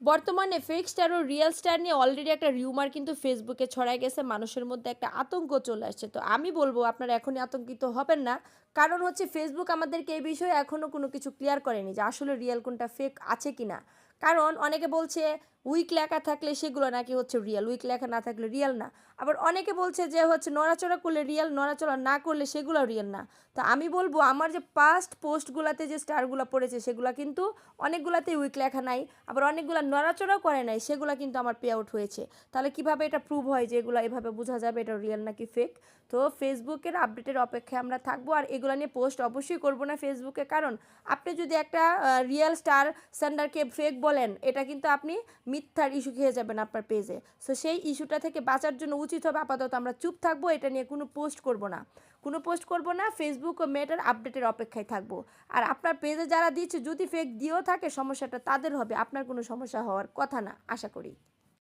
বর্তমানে fake star ও real star নিয়ে already একটা রিউমার কিন্তু ফেসবুকে ছড়ায় গেছে। মানুষের মধ্যে একটা আতঙ্ক চলে আসছে। তো আমি বলব আপনারা এখনই আতঙ্কিত হবেন না। কারণ হচ্ছে ফেসবুক আমাদেরকে এই বিষয়ে এখনো কোনো কিছু ক্লিয়ার করেনি যে আসলে রিয়েল কোনটা ফেক আছে কিনা। কারণ অনেকে বলছে উইক লেখা থাকলে সেগুলো নাকি হচ্ছে রিয়েল, উইক লেখা না থাকলে রিয়েল না। আবার অনেকে বলছে যে হচ্ছে নড়াচড়া করলে রিয়েল, নড়াচড়া না করলে সেগুলো রিয়েল না। তো আমি বলব আমার যে পাস্ট পোস্টগুলাতে যে স্টারগুলা পড়েছে সেগুলা কিন্তু অনেকগুলাতেই উইক লেখা নাই। আবার অনেকগুলা নড়াচড়াও করে নাই, সেগুলা কিন্তু আমার পে আউট হয়েছে। তাহলে কিভাবে এটা প্রুভ হয় যে এগুলা এভাবে বোঝা যাবে এটা রিয়েল নাকি ফেক? তো ফেসবুকের আপডেটের অপেক্ষায় আমরা থাকবো। আর এগুলা নিয়ে পোস্ট অবশ্যই করব না ফেসবুকে। কারণ আপনি যদি একটা রিয়েল স্টার সেন্ডারকে ফেক বলেন, এটা কিন্তু আপনি মিথ্যার ইস্যু খেয়ে যাবেন আপনার পেজে। সো সেই ইস্যুটা থেকে বাঁচার জন্য উচিত হবে আপাতত আমরা চুপ থাকবো, এটা নিয়ে কোনো পোস্ট করব না। কোনো পোস্ট করব না, ফেসবুক ও মেটার আপডেটের অপেক্ষায় থাকবো। আর আপনার পেজে যারা দিচ্ছে যদি ফেক দিয়েও থাকে সমস্যাটা তাদের হবে, আপনার কোনো সমস্যা হওয়ার কথা না আশা করি।